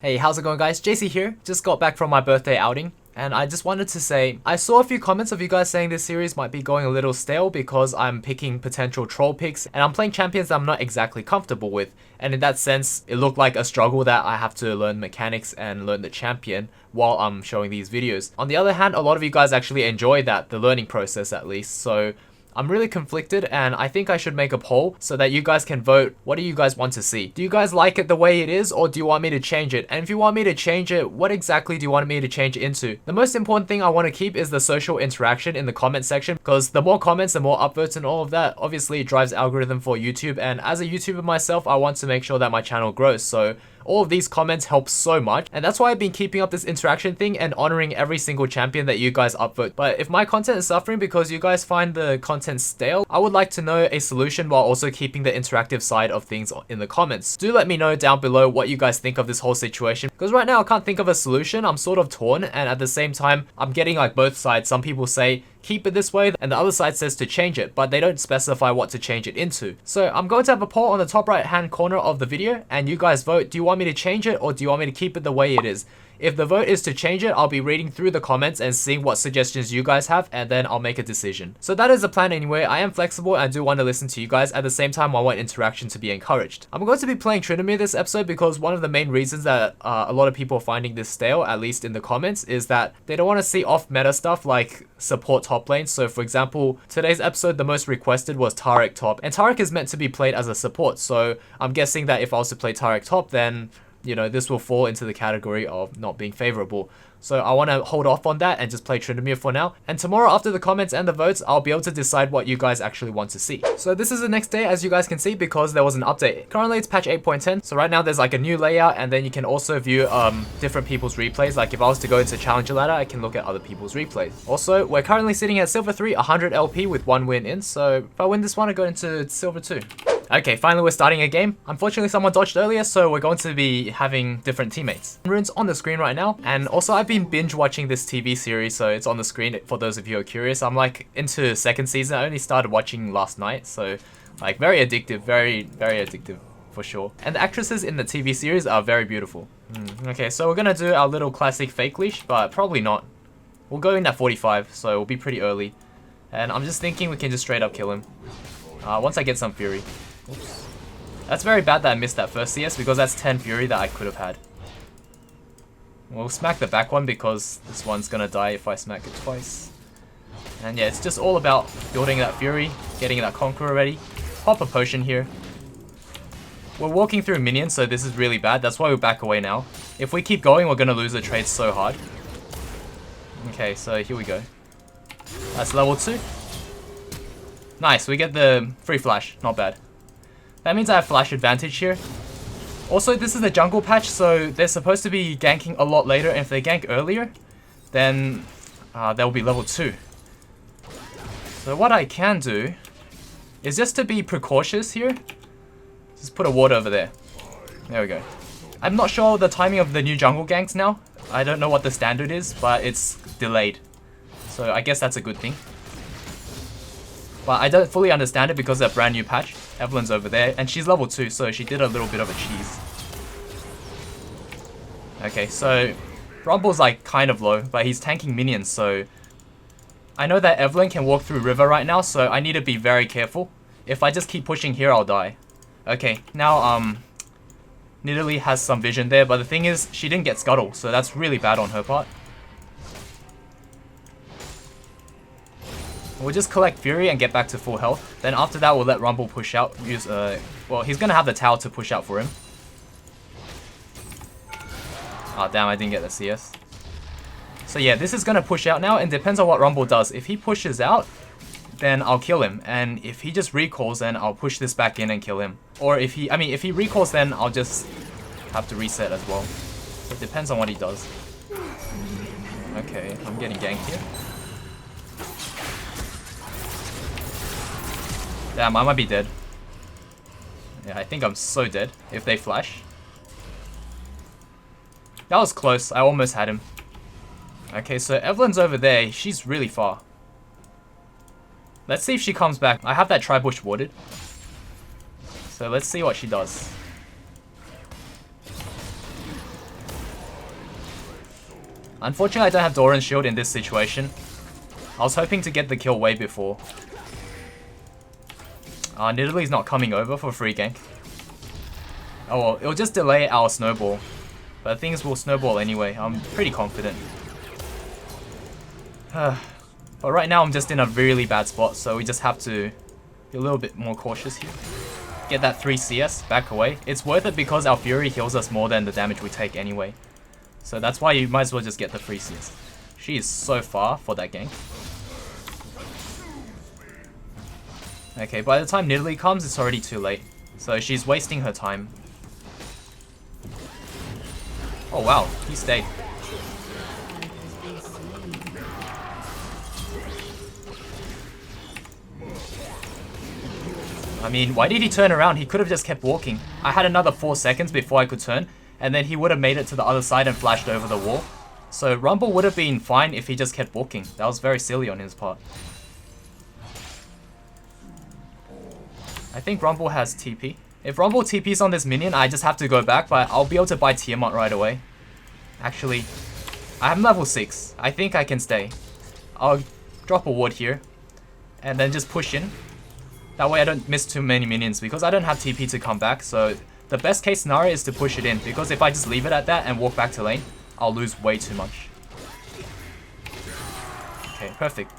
Hey, how's it going guys? JC here. Just got back from my birthday outing and I just wanted to say I saw a few comments of you guys saying this series might be going a little stale because I'm picking potential troll picks and I'm playing champions that I'm not exactly comfortable with, and in that sense it looked like a struggle that I have to learn mechanics and learn the champion while I'm showing these videos. On the other hand, a lot of you guys actually enjoy that, the learning process at least, so I'm really conflicted and I think I should make a poll so that you guys can vote. What do you guys want to see? Do you guys like it the way it is, or do you want me to change it? And if you want me to change it, what exactly do you want me to change it into? The most important thing I want to keep is the social interaction in the comment section, because the more comments, the more upvotes and all of that. Obviously it drives algorithm for YouTube, and as a YouTuber myself, I want to make sure that my channel grows. So all of these comments help so much, and that's why I've been keeping up this interaction thing and honoring every single champion that you guys upvote. But if my content is suffering because you guys find the content stale, I would like to know a solution while also keeping the interactive side of things in the comments. Do let me know down below what you guys think of this whole situation, because right now I can't think of a solution. I'm sort of torn, and at the same time I'm getting like both sides. Some people say keep it this way, and the other side says to change it, but they don't specify what to change it into. So I'm going to have a poll on the top right hand corner of the video, and you guys vote. Do you want me to change it, or do you want me to keep it the way it is? If the vote is to change it, I'll be reading through the comments and seeing what suggestions you guys have, and then I'll make a decision. So that is the plan anyway. I am flexible and I do want to listen to you guys. At the same time, I want interaction to be encouraged. I'm going to be playing Tryndamere this episode because one of the main reasons that a lot of people are finding this stale, at least in the comments, is that they don't want to see off-meta stuff like support top lane. So for example, today's episode, the most requested was Taric top, and Taric is meant to be played as a support. So I'm guessing that if I was to play Taric top, then you know, this will fall into the category of not being favorable. So I want to hold off on that and just play Tryndamere for now. And tomorrow, after the comments and the votes, I'll be able to decide what you guys actually want to see. So this is the next day, as you guys can see, because there was an update. Currently it's patch 8.10. So right now there's like a new layout, and then you can also view different people's replays. Like if I was to go into Challenger Ladder, I can look at other people's replays. Also, we're currently sitting at Silver 3, 100 LP with 1 win in. So if I win this one, I go into Silver 2. Okay, finally we're starting a game. Unfortunately, someone dodged earlier, so we're going to be having different teammates. Rune's on the screen right now, and also I've been binge watching this TV series, so it's on the screen for those of you who are curious. I'm like into second season. I only started watching last night, so like very addictive, very addictive for sure. And the actresses in the TV series are very beautiful. Okay, so we're gonna do our little classic fake leash, but probably not. We'll go in at 45, so we'll be pretty early. And I'm just thinking we can just straight up kill him once I get some fury. Oops. That's very bad that I missed that first CS, because that's 10 fury that I could have had. We'll smack the back one because this one's gonna die if I smack it twice. And yeah, it's just all about building that fury, getting that conqueror ready. Pop a potion here. We're walking through minions, so this is really bad. That's why we back away now. If we keep going, we're gonna lose the trade so hard. Okay, so here we go. That's level 2. Nice, we get the free flash. Not bad. That means I have flash advantage here. Also, this is the jungle patch, so they're supposed to be ganking a lot later, and if they gank earlier, then they'll be level 2. So what I can do is just to be precautious here, just put a ward over there. There we go. I'm not sure the timing of the new jungle ganks now. I don't know what the standard is, but it's delayed. So I guess that's a good thing. But I don't fully understand it because of that brand new patch. Evelyn's over there, and she's level 2, so she did a little bit of a cheese. Okay, so Rumble's like kind of low, but he's tanking minions, so I know that Evelyn can walk through river right now, so I need to be very careful. If I just keep pushing here, I'll die. Okay, now Nidalee has some vision there, but the thing is, she didn't get scuttle, so that's really bad on her part. We'll just collect Fury and get back to full health. Then after that, we'll let Rumble push out. Well, he's going to have the tower to push out for him. Oh, damn, I didn't get the CS. So yeah, this is going to push out now, and depends on what Rumble does. If he pushes out, then I'll kill him. And if he just recalls, then I'll push this back in and kill him. Or if he recalls, then I'll just have to reset as well. It depends on what he does. Okay, I'm getting ganked here. Damn, I might be dead. Yeah, I think I'm so dead if they flash. That was close. I almost had him. Okay, so Evelyn's over there. She's really far. Let's see if she comes back. I have that tri-bush warded. So let's see what she does. Unfortunately, I don't have Doran's shield in this situation. I was hoping to get the kill way before. Nidalee's not coming over for free gank. Oh well, it'll just delay our snowball. But things will snowball anyway, I'm pretty confident. But right now I'm just in a really bad spot, so we just have to be a little bit more cautious here. Get that 3 CS, back away. It's worth it because our Fury heals us more than the damage we take anyway. So that's why you might as well just get the 3 CS. She is so far for that gank. Okay, by the time Nidalee comes, it's already too late. So she's wasting her time. Oh wow, he stayed. I mean, why did he turn around? He could have just kept walking. I had another 4 seconds before I could turn, and then he would have made it to the other side and flashed over the wall. So Rumble would have been fine if he just kept walking. That was very silly on his part. I think Rumble has TP. If Rumble TP's on this minion, I just have to go back, but I'll be able to buy Tiamat right away. Actually, I'm level 6. I think I can stay. I'll drop a ward here, and then just push in. That way I don't miss too many minions, because I don't have TP to come back, so the best case scenario is to push it in, because if I just leave it at that and walk back to lane, I'll lose way too much. Okay, perfect.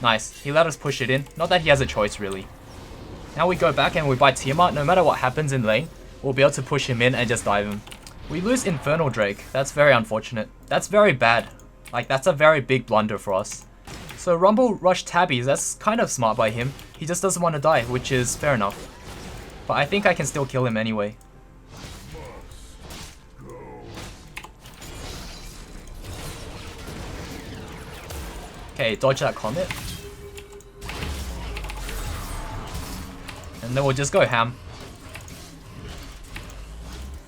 Nice, he let us push it in. Not that he has a choice really. Now we go back and we buy Tiamat. No matter what happens in lane, we'll be able to push him in and just dive him. We lose Infernal Drake. That's very unfortunate. That's very bad. Like, that's a very big blunder for us. So Rumble rushed Tabbies. That's kind of smart by him. He just doesn't want to die, which is fair enough. But I think I can still kill him anyway. Okay, dodge that comet. And then we'll just go ham.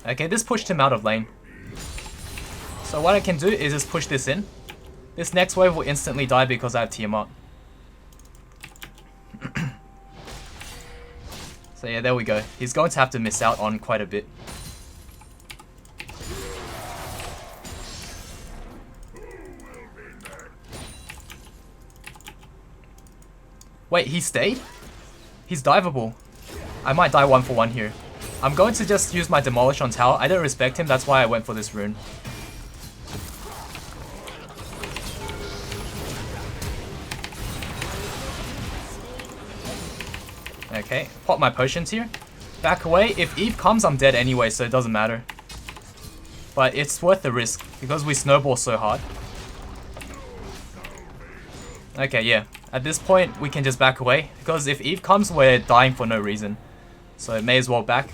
Okay, this pushed him out of lane. So what I can do is just push this in. This next wave will instantly die because I have Tiamat. So yeah, there we go. He's going to have to miss out on quite a bit. Wait, he stayed? He's diveable. I might die 1 for 1 here. I'm going to just use my Demolish on tower. I don't respect him, that's why I went for this rune. Okay, pop my potions here. Back away. If Eve comes, I'm dead anyway, so it doesn't matter. But it's worth the risk, because we snowball so hard. Okay, yeah. At this point, we can just back away, because if Eve comes, we're dying for no reason. So may as well back.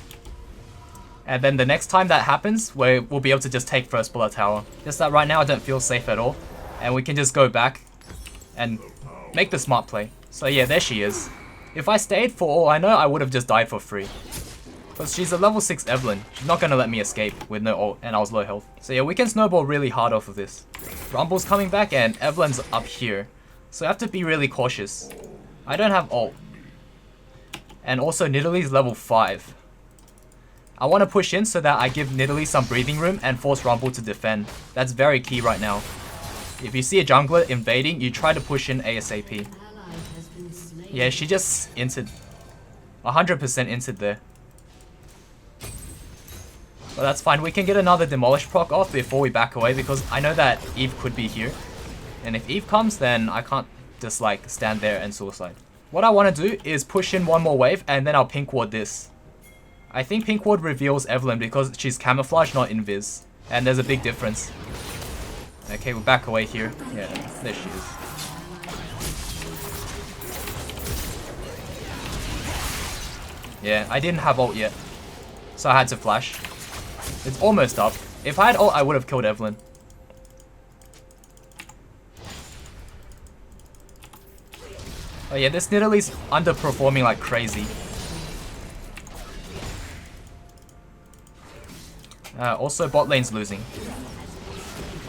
And then the next time that happens, we'll be able to just take first bullet tower. Just that right now I don't feel safe at all. And we can just go back and make the smart play. So yeah, there she is. If I stayed, for all I know, I would have just died for free. Because she's a level 6 Evelyn. She's not going to let me escape with no ult, and I was low health. So yeah, we can snowball really hard off of this. Rumble's coming back and Evelyn's up here. So I have to be really cautious. I don't have ult. And also Nidalee's level 5. I want to push in so that I give Nidalee some breathing room and force Rumble to defend. That's very key right now. If you see a jungler invading, you try to push in ASAP. Yeah, she just entered. 100% entered there. But that's fine. We can get another Demolish proc off before we back away because I know that Eve could be here. And if Eve comes, then I can't just like stand there and suicide. What I want to do is push in one more wave and then I'll pink ward this. I think pink ward reveals Evelyn because she's camouflage, not invis. And there's a big difference. Okay, we'll back away here. Yeah, there she is. Yeah, I didn't have ult yet. So I had to flash. It's almost up. If I had ult, I would have killed Evelyn. Oh yeah, this Nidalee's underperforming like crazy. Also, bot lane's losing.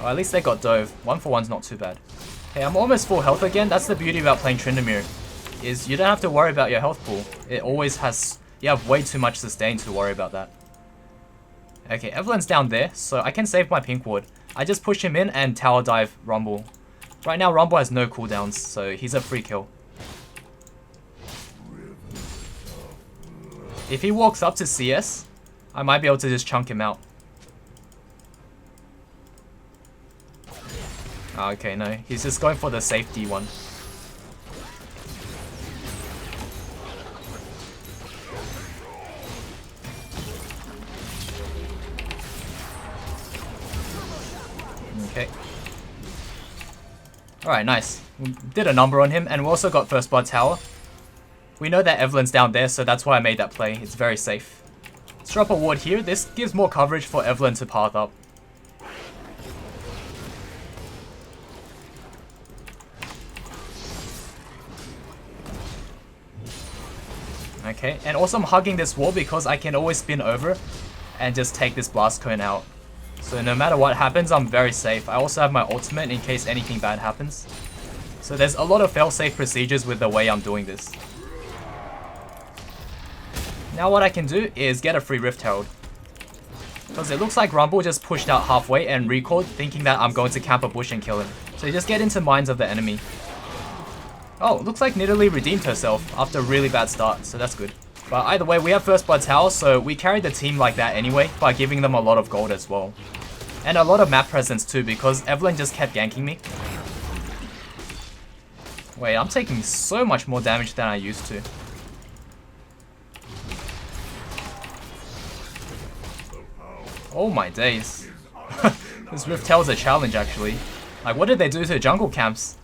Oh, at least they got dove. 1 for 1's not too bad. Hey, I'm almost full health again. That's the beauty about playing Tryndamere. Is you don't have to worry about your health pool. It always has... You have way too much sustain to worry about that. Okay, Evelyn's down there, so I can save my pink ward. I just push him in and tower dive Rumble. Right now Rumble has no cooldowns, so he's a free kill. If he walks up to CS, I might be able to just chunk him out. Oh, okay, no. He's just going for the safety one. Okay. Alright, nice. We did a number on him, and we also got first blood tower. We know that Evelyn's down there, so that's why I made that play. It's very safe. Let's drop a ward here. This gives more coverage for Evelyn to path up. Okay, and also I'm hugging this wall because I can always spin over and just take this blast cone out. So no matter what happens, I'm very safe. I also have my ultimate in case anything bad happens. So there's a lot of fail-safe procedures with the way I'm doing this. Now what I can do is get a free Rift Herald. Because it looks like Rumble just pushed out halfway and recalled thinking that I'm going to camp a bush and kill him. So you just get into minds of the enemy. Oh, looks like Nidalee redeemed herself after a really bad start, so that's good. But either way, we have first blood tower, so we carried the team like that anyway by giving them a lot of gold as well. And a lot of map presence too, because Evelyn just kept ganking me. Wait, I'm taking so much more damage than I used to. Oh my days. This Rift Herald's a challenge actually. Like, what did they do to jungle camps?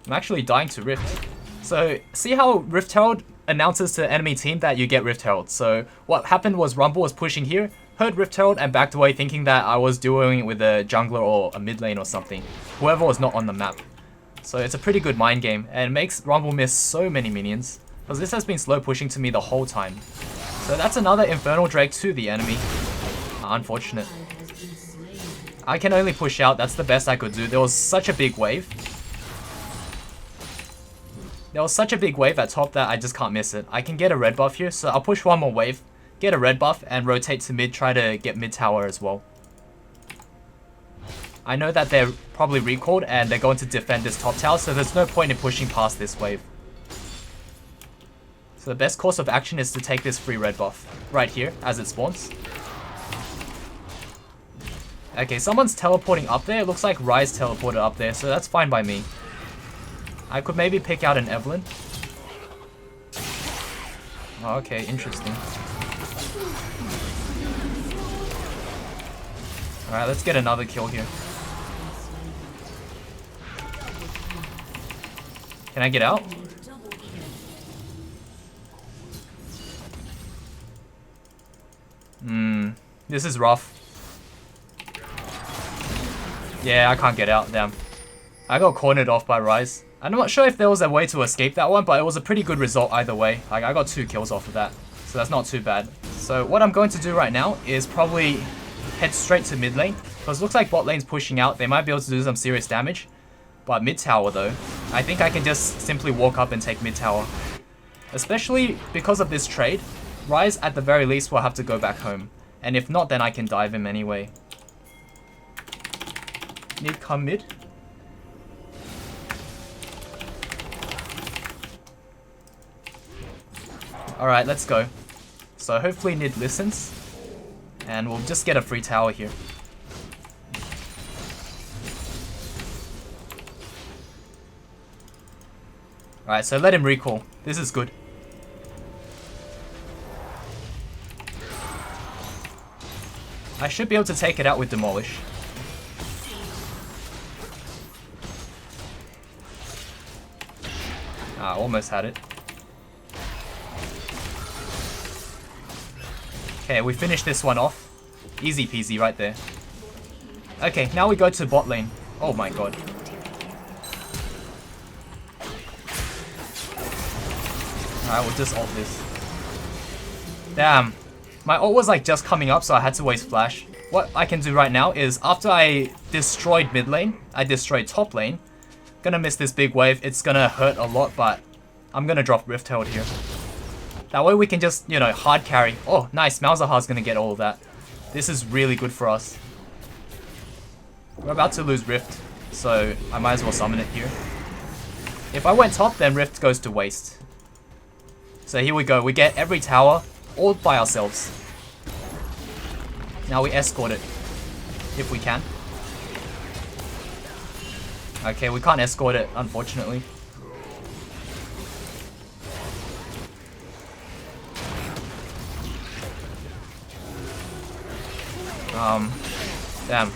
I'm actually dying to Rift. So, see how Rift Herald announces to the enemy team that you get Rift Herald. So, what happened was Rumble was pushing here, heard Rift Herald and backed away thinking that I was doing it with a jungler or a mid lane or something. Whoever was not on the map. So it's a pretty good mind game and it makes Rumble miss so many minions. Because this has been slow pushing to me the whole time. So that's another Infernal Drake to the enemy. Unfortunate. I can only push out, that's the best I could do. There was such a big wave. There was such a big wave at top that I just can't miss it. I can get a red buff here, so I'll push one more wave, get a red buff, and rotate to mid, try to get mid tower as well. I know that they're probably recalled and they're going to defend this top tower, so there's no point in pushing past this wave. So the best course of action is to take this free red buff right here as it spawns. Okay, someone's teleporting up there. It looks like Ryze teleported up there, so that's fine by me. I could maybe pick out an Evelyn. Oh, okay, interesting. Alright, let's get another kill here. Can I get out? This is rough. Yeah, I can't get out, damn. I got cornered off by Ryze. I'm not sure if there was a way to escape that one, but it was a pretty good result either way. Like, I got 2 kills off of that, so that's not too bad. So what I'm going to do right now is probably head straight to mid lane, because it looks like bot lane's pushing out. They might be able to do some serious damage. But mid tower though, I think I can just simply walk up and take mid tower. Especially because of this trade, Ryze at the very least will have to go back home. And if not, then I can dive him anyway. Need come mid. Alright, let's go. So hopefully Nid listens. And we'll just get a free tower here. Alright, so let him recall. This is good. I should be able to take it out with Demolish. Ah, almost had it. Okay, we finished this one off. Easy peasy right there. Okay, now we go to bot lane. Oh my god. Alright, we'll just ult this. Damn. My ult was like just coming up, so I had to waste flash. What I can do right now is, after I destroyed mid lane, I destroyed top lane. Gonna miss this big wave. It's gonna hurt a lot, but I'm gonna drop Rift Herald here. That way we can just, you know, hard carry. Oh, nice. Malzahar's gonna get all of that. This is really good for us. We're about to lose Rift, so I might as well summon it here. If I went top, then Rift goes to waste. So here we go. We get every tower all by ourselves. Now we escort it, if we can. Okay, we can't escort it, unfortunately. Damn.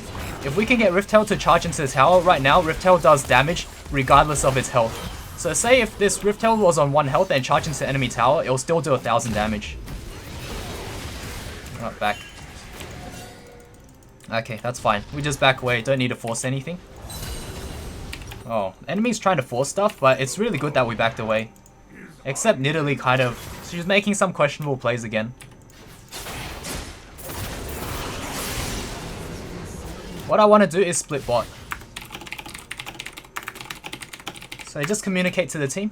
If we can get Riftail to charge into the tower, right now Riftail does damage regardless of its health. So say if this Riftail was on 1 health and charged into enemy tower, it'll still do 1000 damage. Oh, back. Okay, that's fine. We just back away, don't need to force anything. Oh, enemy's trying to force stuff, but it's really good that we backed away. Except Nidalee kind of... she's making some questionable plays again. What I want to do is split bot. So just communicate to the team.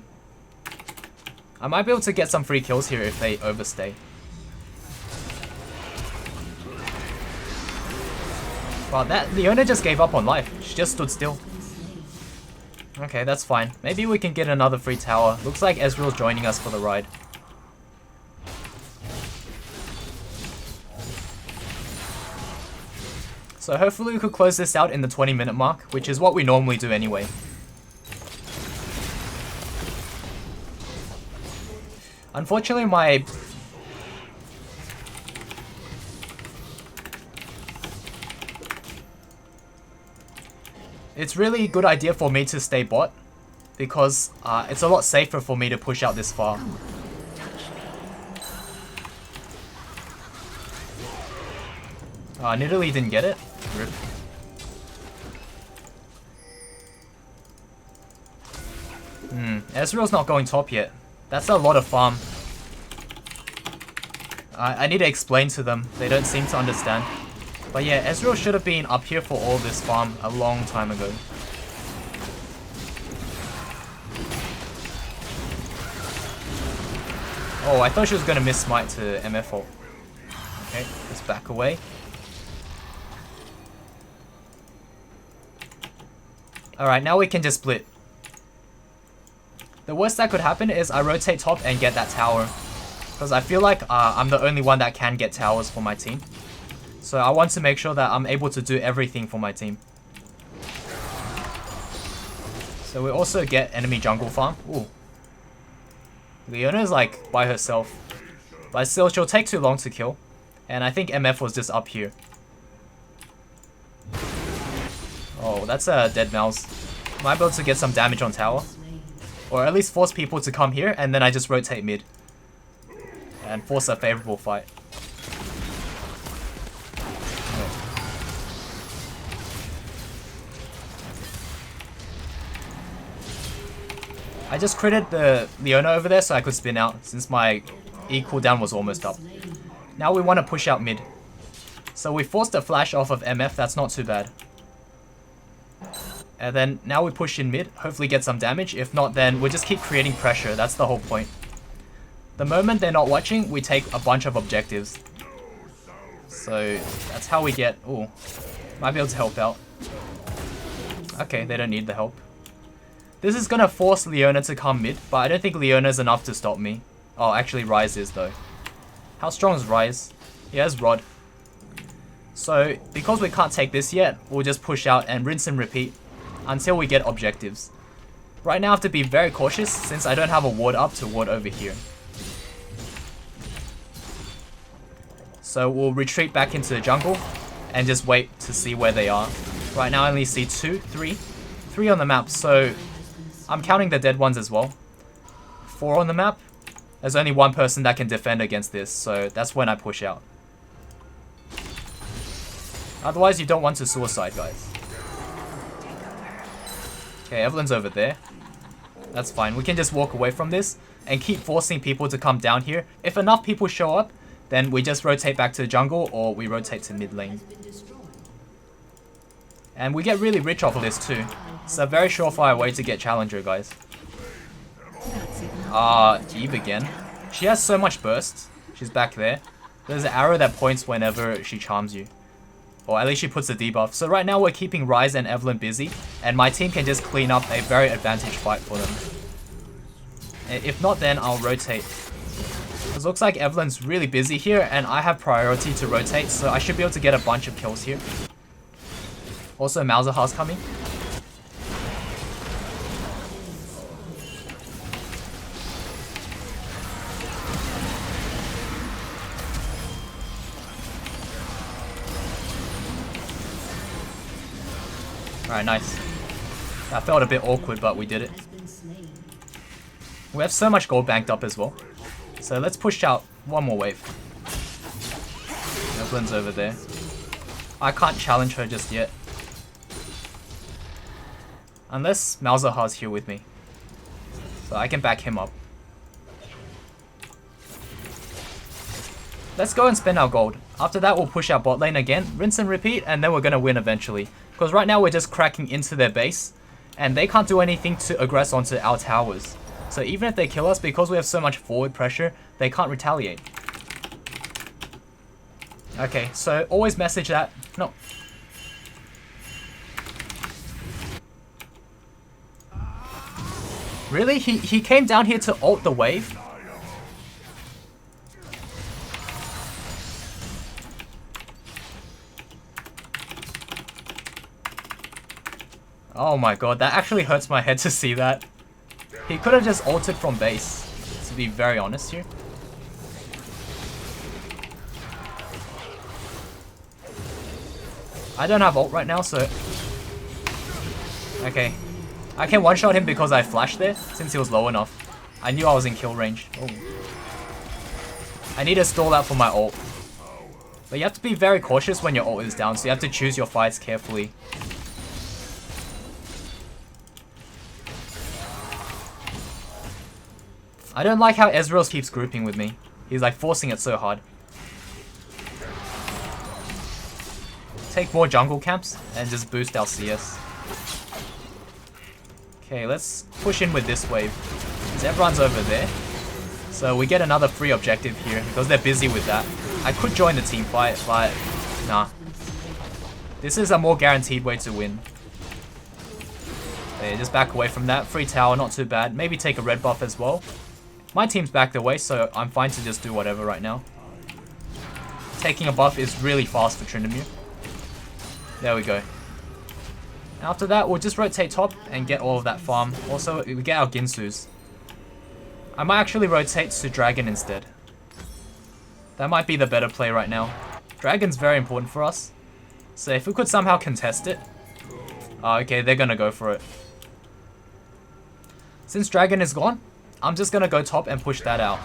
I might be able to get some free kills here if they overstay. Wow, that Leona just gave up on life. She just stood still. Okay, that's fine. Maybe we can get another free tower. Looks like Ezreal's joining us for the ride. So hopefully we could close this out in the 20-minute mark, which is what we normally do anyway. Unfortunately, my... it's really a good idea for me to stay bot, because it's a lot safer for me to push out this far. Nidalee didn't get it. Rip. Ezreal's not going top yet. That's a lot of farm. I need to explain to them. They don't seem to understand. But yeah, Ezreal should have been up here for all this farm a long time ago. Oh, I thought she was going to miss smite to MF ult. Okay, let's back away. Alright, now we can just split. The worst that could happen is I rotate top and get that tower. Because I feel like I'm the only one that can get towers for my team. So I want to make sure that I'm able to do everything for my team. So we also get enemy jungle farm. Ooh. Leona is like by herself. But still, she'll take too long to kill. And I think MF was just up here. Oh, that's a dead mouse. Might be able to get some damage on tower. Or at least force people to come here, and then I just rotate mid. And force a favorable fight. Oh. I just critted the Leona over there so I could spin out, since my E cooldown was almost up. Now we want to push out mid. So we forced a flash off of MF, that's not too bad. And then now we push in mid, hopefully get some damage. If not, then we'll just keep creating pressure. That's the whole point. The moment they're not watching, we take a bunch of objectives. So that's how we get... ooh, might be able to help out. Okay, they don't need the help. This is going to force Leona to come mid, but I don't think Leona's enough to stop me. Oh, actually Ryze is though. How strong is Ryze? He has Rod. So, because we can't take this yet, we'll just push out and rinse and repeat until we get objectives. Right now I have to be very cautious since I don't have a ward up to ward over here. So we'll retreat back into the jungle and just wait to see where they are. Right now I only see three on the map, so I'm counting the dead ones as well. 4 on the map. There's only 1 person that can defend against this, so that's when I push out. Otherwise you don't want to suicide, guys. Okay, Evelyn's over there. That's fine. We can just walk away from this and keep forcing people to come down here. If enough people show up, then we just rotate back to the jungle or we rotate to mid lane. And we get really rich off of this too. It's a very surefire way to get Challenger, guys. Eve again. She has so much burst. She's back there. There's an arrow that points whenever she charms you. Or at least she puts a debuff. So right now we're keeping Ryze and Evelynn busy, and my team can just clean up a very advantage fight for them. If not, then I'll rotate. It looks like Evelynn's really busy here, and I have priority to rotate, so I should be able to get a bunch of kills here. Also, Malzahar's coming. Alright, nice. That felt a bit awkward, but we did it. We have so much gold banked up as well. So let's push out one more wave. Evelynn's over there. I can't challenge her just yet. Unless Malzahar's here with me. So I can back him up. Let's go and spend our gold. After that, we'll push our bot lane again, rinse and repeat, and then we're going to win eventually. Because right now we're just cracking into their base, and they can't do anything to aggress onto our towers. So even if they kill us, because we have so much forward pressure, they can't retaliate. Okay, so always message that. No. Really? He came down here to ult the wave? Oh my god, that actually hurts my head to see that. He could have just ulted from base, to be very honest here. I don't have ult right now, so... Okay. I can one-shot him because I flashed there, since he was low enough. I knew I was in kill range. Oh. I need to stall out for my ult. But you have to be very cautious when your ult is down, so you have to choose your fights carefully. I don't like how Ezreal keeps grouping with me. He's like forcing it so hard. Take more jungle camps and just boost our CS. Okay, let's push in with this wave. Because everyone's over there. So we get another free objective here because they're busy with that. I could join the team fight, but nah. This is a more guaranteed way to win. Okay, just back away from that. Free tower, not too bad. Maybe take a red buff as well. My team's backed away, so I'm fine to just do whatever right now. Taking a buff is really fast for Tryndamere. There we go. After that, we'll just rotate top and get all of that farm. Also, we get our Ginsus. I might actually rotate to Dragon instead. That might be the better play right now. Dragon's very important for us. So if we could somehow contest it. Oh, okay, they're gonna go for it. Since Dragon is gone, I'm just gonna go top and push that out.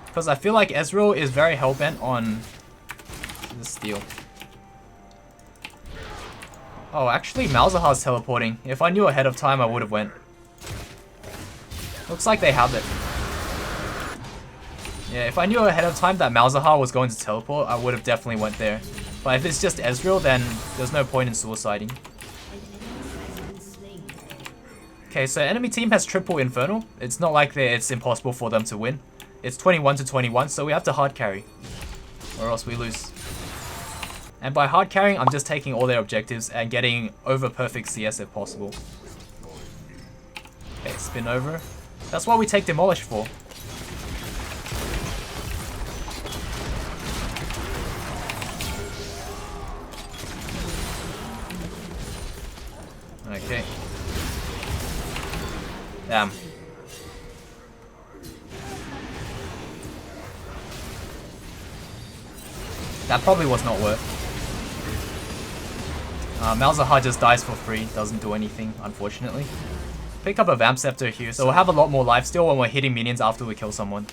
Because I feel like Ezreal is very hellbent on the steal. Oh, actually Malzahar's teleporting. If I knew ahead of time, I would have went. Looks like they have it. Yeah, if I knew ahead of time that Malzahar was going to teleport, I would have definitely went there. But if it's just Ezreal, then there's no point in suiciding. Okay, so enemy team has triple Infernal. It's not like it's impossible for them to win. It's 21 to 21, so we have to hard carry. Or else we lose. And by hard carrying, I'm just taking all their objectives and getting over perfect CS if possible. Okay, spin over. That's what we take Demolish for. Okay. Damn. That probably was not worth. Malzahar just dies for free, doesn't do anything, unfortunately. Pick up a Vamp Scepter here, so we'll have a lot more lifesteal when we're hitting minions after we kill someone.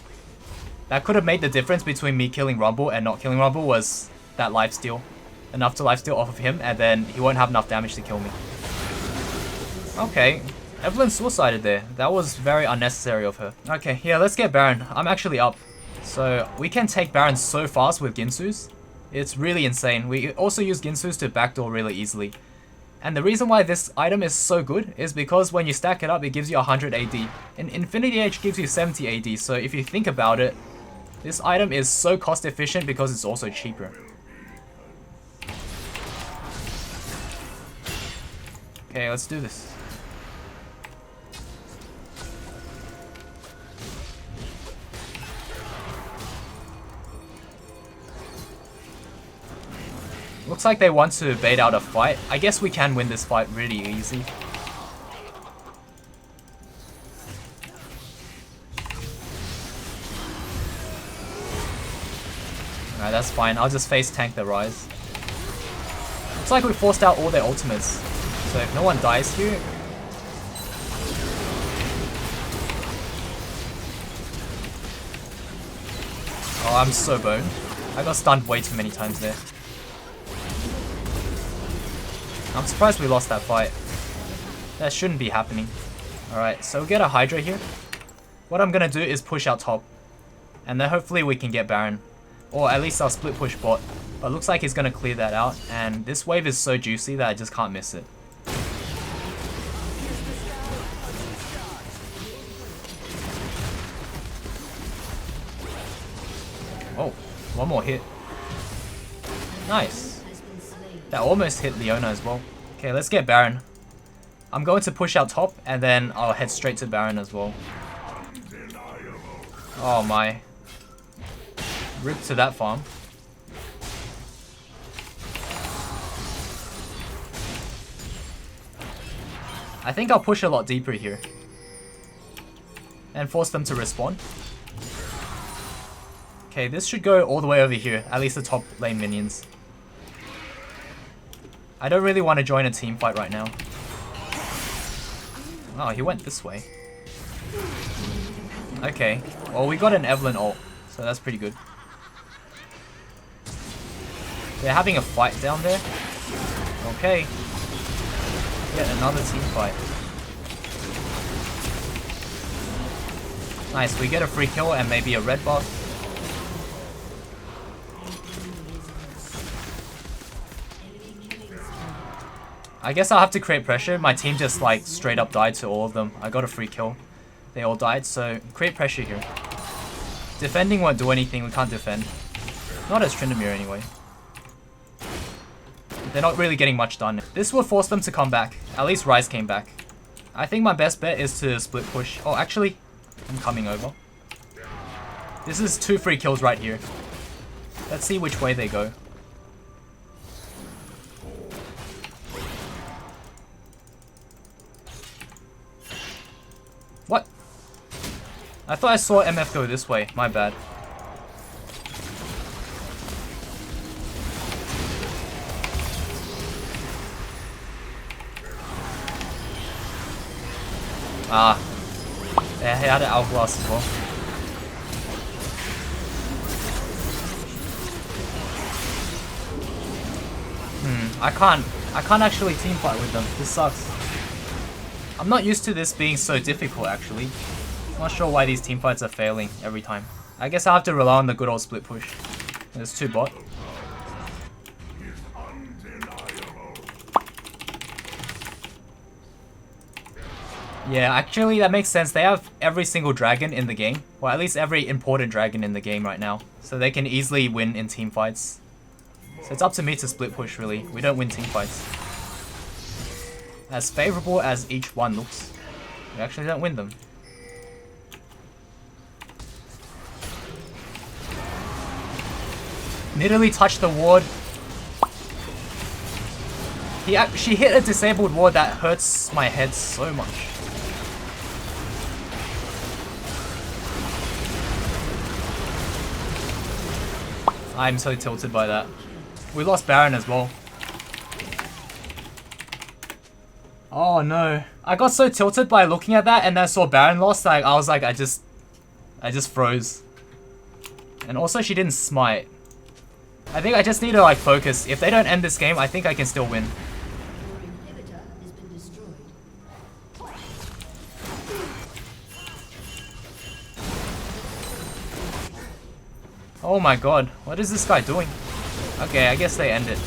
That could have made the difference between me killing Rumble and not killing Rumble was that lifesteal. Enough to lifesteal off of him, and then he won't have enough damage to kill me. Okay, Evelynn suicided there. That was very unnecessary of her. Okay, yeah, let's get Baron. I'm actually up. So, we can take Baron so fast with Ginsus. It's really insane. We also use Ginsus to backdoor really easily. And the reason why this item is so good is because when you stack it up, it gives you 100 AD. And Infinity Edge gives you 70 AD, so if you think about it, this item is so cost efficient because it's also cheaper. Okay, let's do this. Looks like they want to bait out a fight. I guess we can win this fight really easy. Alright, that's fine. I'll just face tank the Rise. Looks like we forced out all their ultimates. So if no one dies here... Oh, I'm so boned. I got stunned way too many times there. I'm surprised we lost that fight. That shouldn't be happening. Alright, so we get a Hydra here. What I'm gonna do is push out top. And then hopefully we can get Baron. Or at least I'll split push bot. But looks like he's gonna clear that out. And this wave is so juicy that I just can't miss it. Oh, one more hit. Nice. That almost hit Leona as well. Okay, let's get Baron. I'm going to push out top and then I'll head straight to Baron as well. Oh my. Rip to that farm. I think I'll push a lot deeper here. And force them to respawn. Okay, this should go all the way over here. At least the top lane minions. I don't really want to join a team fight right now. Oh, he went this way. Okay. Well, we got an Evelyn ult, so that's pretty good. They're having a fight down there. Okay. Yet another team fight. Nice, we get a free kill and maybe a red buff. I guess I'll have to create pressure. My team just like straight up died to all of them. I got a free kill. They all died, so create pressure here. Defending won't do anything, we can't defend. Not as Tryndamere anyway. They're not really getting much done. This will force them to come back. At least Rise came back. I think my best bet is to split push. Oh, actually, I'm coming over. This is 2 free kills right here. Let's see which way they go. What? I thought I saw MF go this way. My bad. Ah. They had an Hourglass as well. I can't actually team fight with them. This sucks. I'm not used to this being so difficult actually. Not sure why these team fights are failing every time. I guess I have to rely on the good old split push. There's 2 bot. Yeah, actually that makes sense. They have every single dragon in the game. Or at least every important dragon in the game right now. So they can easily win in team fights. So it's up to me to split push really. We don't win team fights. As favorable as each one looks, we actually don't win them. Literally touched the ward. She hit a disabled ward that hurts my head so much. I'm so tilted by that. We lost Baron as well. Oh no. I got so tilted by looking at that and then I saw Baron lost, like I was like I just froze. And also she didn't smite. I think I just need to like focus. If they don't end this game, I think I can still win. Oh my god, what is this guy doing? Okay, I guess they end it.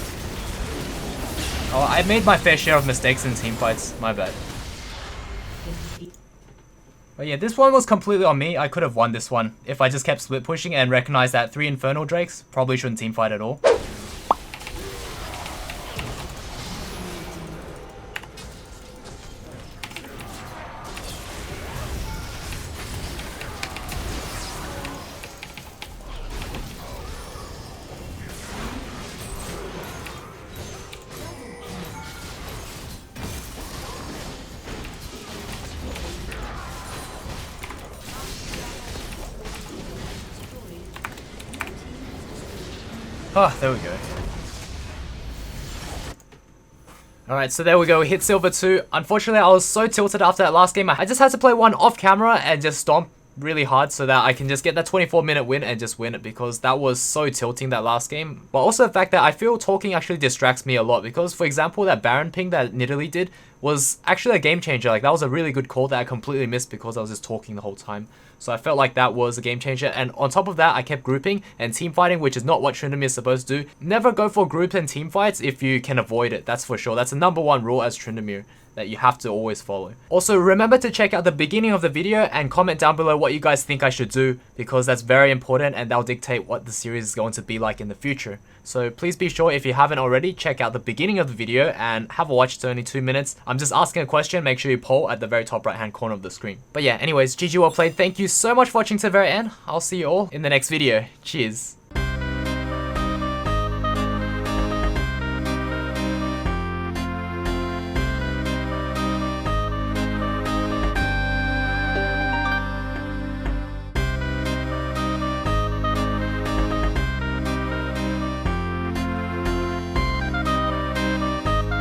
Oh, I made my fair share of mistakes in team fights. My bad. But yeah, this one was completely on me. I could have won this one if I just kept split pushing and recognized that 3 Infernal Drakes probably shouldn't team fight at all. Oh, there we go. Alright, so there we go, we hit silver 2. Unfortunately, I was so tilted after that last game, I just had to play one off camera and just stomp really hard so that I can just get that 24-minute win and just win it, because that was so tilting that last game. But also the fact that I feel talking actually distracts me a lot, because for example, that Baron ping that Nidalee did was actually a game changer. Like, that was a really good call that I completely missed because I was just talking the whole time. So I felt like that was a game changer. And on top of that, I kept grouping and team fighting, which is not what Tryndamere is supposed to do. Never go for group and team fights if you can avoid it. That's for sure. That's the #1 rule as Tryndamere that you have to always follow. Also, remember to check out the beginning of the video and comment down below what you guys think I should do, because that's very important and that'll dictate what the series is going to be like in the future. So please be sure, if you haven't already, check out the beginning of the video and have a watch. It's only 2 minutes. I'm just asking a question. Make sure you poll at the very top right hand corner of the screen. But yeah, anyways, GG well played. Thank you so much for watching to the very end. I'll see you all in the next video. Cheers.